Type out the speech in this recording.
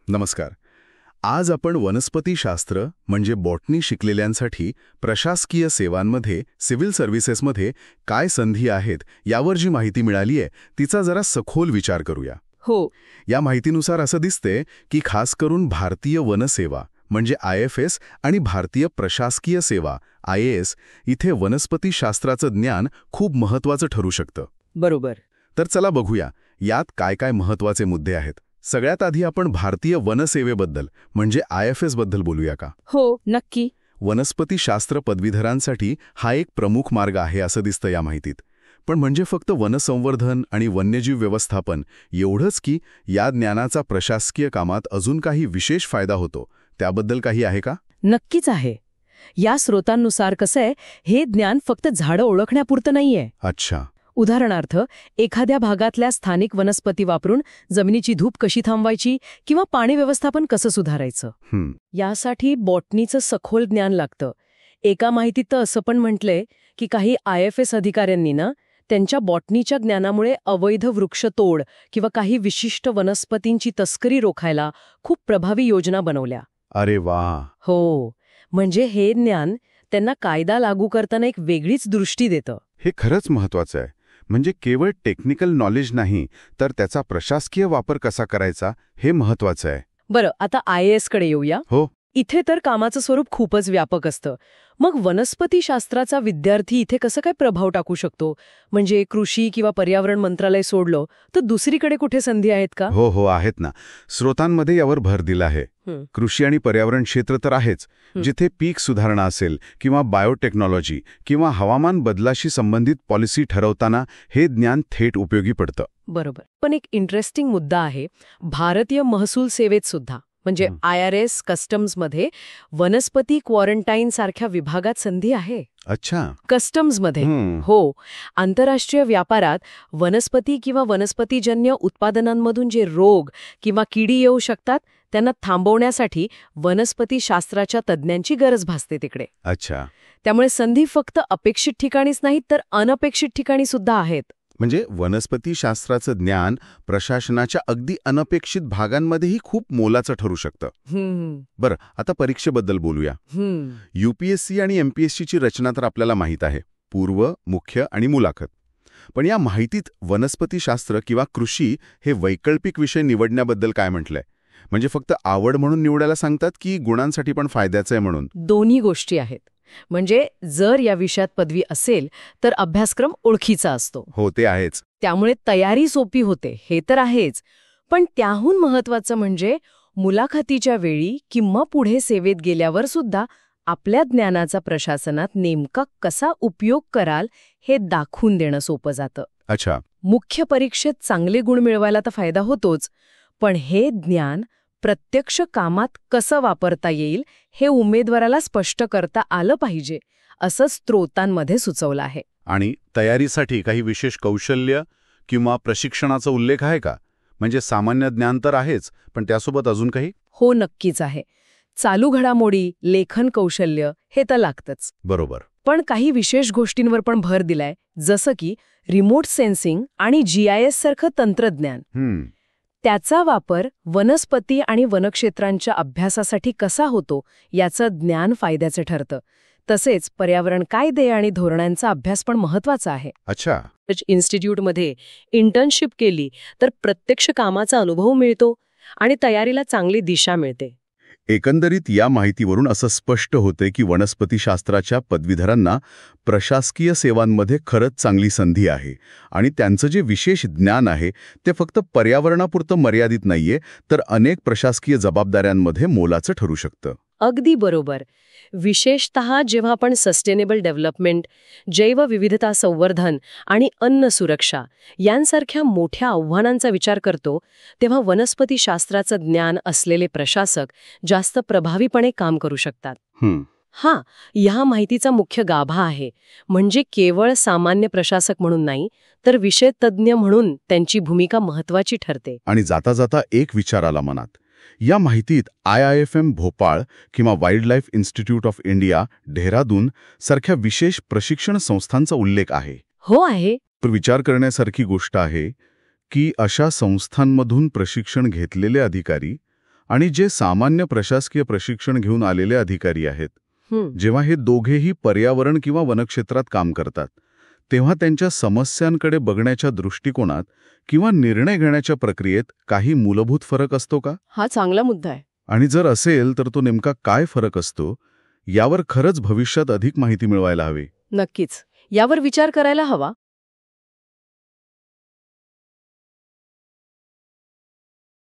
नमस्कार. आज आपण वनस्पतीशास्त्र म्हणजे बॉटनी शिकलेल्यांसाठी प्रशासकीय सेवांमध्ये, सिव्हिल सर्व्हिसेसमध्ये काय संधी आहेत यावर जी माहिती मिळाली आहे तिचा जरा सखोल विचार करूया. हो. या माहितीनुसार असं दिसते की खास करून भारतीय वनसेवा म्हणजे IFS आणि भारतीय प्रशासकीय सेवा IAS इथे वनस्पतीशास्त्राचं ज्ञान खूप महत्त्वाचं ठरू शकतं. बरोबर. तर चला बघूया यात काय काय महत्त्वाचे मुद्दे आहेत. सगळ्यात आधी आपण भारतीय वनसेवेबद्दल म्हणजे IFS बद्दल बोलूया का? हो, नक्की. वनस्पतीशास्त्र पदवीधरांसाठी हा एक प्रमुख मार्ग आहे असं दिसतं या माहितीत. पण म्हणजे फक्त वनसंवर्धन आणि वन्यजीव व्यवस्थापन एवढंच की या ज्ञानाचा प्रशासकीय कामात अजून काही विशेष फायदा होतो त्याबद्दल काही आहे का? नक्कीच आहे. या स्रोतांनुसार कसं आहे, हे ज्ञान फक्त झाडं ओळखण्यापुरतं नाहीये. अच्छा. उदाहरणार्थ, एखाद्या भागातल्या स्थानिक वनस्पती वापरून जमिनीची धूप कशी थांबवायची किंवा पाणी व्यवस्थापन कसं सुधारायचं, यासाठी बॉटनीचं सखोल ज्ञान लागतं. एका माहितीत तर असं पण म्हटलंय की काही IFS अधिकाऱ्यांनी त्यांच्या बॉटनीच्या ज्ञानामुळे अवैध वृक्षतोड किंवा काही विशिष्ट वनस्पतींची तस्करी रोखायला खूप प्रभावी योजना बनवल्या. अरे वा. हो, म्हणजे हे ज्ञान त्यांना कायदा लागू करताना एक वेगळीच दृष्टी देतं. हे खरंच महत्वाचं आहे. म्हणजे केवळ टेक्निकल नॉलेज नाही, तर त्याचा प्रशासकीय वापर कसा करायचा हे महत्वाचं आहे. बरं, आता IAS कडे येऊया. हो. इथे तर कामाचं स्वरूप खूपच व्यापक असतं. मग वनस्पतीशास्त्राचा विद्यार्थी इथे कसं काय प्रभाव टाकू शकतो? म्हणजे कृषी किंवा पर्यावरण मंत्रालय सोडलं तर दुसरीकडे कुठे संधी आहेत का? हो, आहेत ना. स्रोतांमध्ये यावर भर दिला आहे. कृषी आणि पर्यावरण क्षेत्र तर आहेच. जिथे पीक सुधारणा असेल किंवा बायोटेक्नॉलॉजी किंवा हवामान बदलाशी संबंधित पॉलिसी ठरवताना हे ज्ञान थेट उपयोगी पडतं. बरोबर. पण एक इंटरेस्टिंग मुद्दा आहे. भारतीय महसूल सेवेत सुद्धा म्हणजे IRS कस्टम्समध्ये वनस्पती क्वारंटाईन सारख्या विभागात संधी आहे. अच्छा. कस्टम्समध्ये. हो. आंतरराष्ट्रीय व्यापारात वनस्पती किंवा वनस्पतीजन्य उत्पादनांमधून जे रोग किंवा किडी येऊ शकतात त्यांना थांबवण्यासाठी वनस्पतीशास्त्राच्या तज्ज्ञांची गरज भासते तिकडे. अच्छा. त्यामुळे संधी फक्त अपेक्षित ठिकाणीच नाहीत तर अनपेक्षित ठिकाणी सुद्धा आहेत. म्हणजे वनस्पतीशास्त्राचं ज्ञान प्रशासनाच्या अगदी अनपेक्षित भागांमध्येही खूप मोलाचं ठरू शकतं. बरं, आता परीक्षेबद्दल बोलूया. UPSC आणि MPSCची रचना तर आपल्याला माहीत आहे. पूर्व, मुख्य आणि मुलाखत. पण या माहितीत वनस्पतीशास्त्र किंवा कृषी हे वैकल्पिक विषय निवडण्याबद्दल काय म्हटलंय? म्हणजे फक्त आवड म्हणून निवडायला सांगतात की गुणांसाठी पण फायद्याचं आहे म्हणून? दोन्ही गोष्टी आहेत. म्हणजे जर या विषयात पदवी असेल तर अभ्यासक्रम ओळखीचा असतो. हो, ते आहेच. त्यामुळे तयारी सोपी होते, हे तर आहेच. पण त्याहून महत्वाचं म्हणजे मुलाखतीच्या वेळी किंवा पुढे सेवेत गेल्यावर सुद्धा आपल्या ज्ञानाचा प्रशासनात नेमका कसा उपयोग कराल हे दाखवून देणं सोपं जातं. अच्छा. मुख्य परीक्षेत चांगले गुण मिळवायला तर फायदा होतोच, पण हे ज्ञान प्रत्यक्ष कामात कसं वापरता येईल हे उमेदवाराला स्पष्ट करता आलं पाहिजे, असं स्रोतांमध्ये सुचवलं आहे. आणि तयारीसाठी काही विशेष कौशल्य किंवा प्रशिक्षणाचा उल्लेख आहे का? म्हणजे सामान्य ज्ञान तर आहेच, पण त्यासोबत अजून काही? हो, नक्कीच आहे. चालू घडामोडी, लेखन कौशल्य हे तर लागतंच. बरोबर. पण काही विशेष गोष्टींवर पण भर दिलाय, जसं की रिमोट सेन्सिंग आणि GIS सारखं तंत्रज्ञान. त्याचा वापर वनस्पती आणि वनक्षेत्रांच्या अभ्यासासाठी कसा होतो याचं ज्ञान फायद्याचं ठरतं. तसेच पर्यावरण कायदे आणि धोरणांचा अभ्यास पण महत्वाचा आहे. अच्छा. इन्स्टिट्यूटमध्ये इंटर्नशिप केली तर प्रत्यक्ष कामाचा अनुभव मिळतो आणि तयारीला चांगली दिशा मिळते. एकंदरीत या माहितीवरून असं स्पष्ट होते की वनस्पतीशास्त्राच्या पदवीधरांना प्रशासकीय सेवांमध्ये खरंच चांगली संधी आहे आणि त्यांचं जे विशेष ज्ञान आहे ते फक्त पर्यावरणापुरतं मर्यादित नाहीये, तर अनेक प्रशासकीय जबाबदाऱ्यांमध्ये मोलाचं ठरू शकतं. अगदी बरोबर. विशेषतः जेव्हा आपण सस्टेनेबल डेव्हलपमेंट, जैवविविधता संवर्धन आणि अन्न सुरक्षा यांसारख्या मोठ्या आव्हानांचा विचार करतो, तेव्हा वनस्पतीशास्त्राचं ज्ञान असलेले प्रशासक जास्त प्रभावीपणे काम करू शकतात. ह्या माहितीचा मुख्य गाभा आहे. म्हणजे केवळ सामान्य प्रशासक म्हणून नाही, तर विषय तज्ज्ञ म्हणून त्यांची भूमिका महत्वाची ठरते. आणि जाता जाता एक विचार आला मनात. या माहितीत IIFM भोपाळ किंवा wild life institute of India, Dehradun सारख्या विशेष प्रशिक्षण संस्थांचा उल्लेख आहे. हो आहे. तर विचार करण्यासारखी गोष्ट आहे की अशा संस्थांमधून प्रशिक्षण घेतलेले अधिकारी आणि जे सामान्य प्रशासकीय प्रशिक्षण घेऊन आलेले अधिकारी आहेत, जेव्हा हे दोघेही पर्यावरण किंवा वनक्षेत्रात काम करतात, तेव्हा त्यांच्या समस्यांकडे बघण्याच्या दृष्टिकोनात किंवा निर्णय घेण्याच्या प्रक्रियेत काही मूलभूत फरक असतो का? हा चांगला मुद्दा आहे. आणि जर असेल तर तो नेमका काय फरक असतो, यावर खरंच भविष्यात अधिक माहिती मिळवायला हवी. नक्कीच यावर विचार करायला हवा.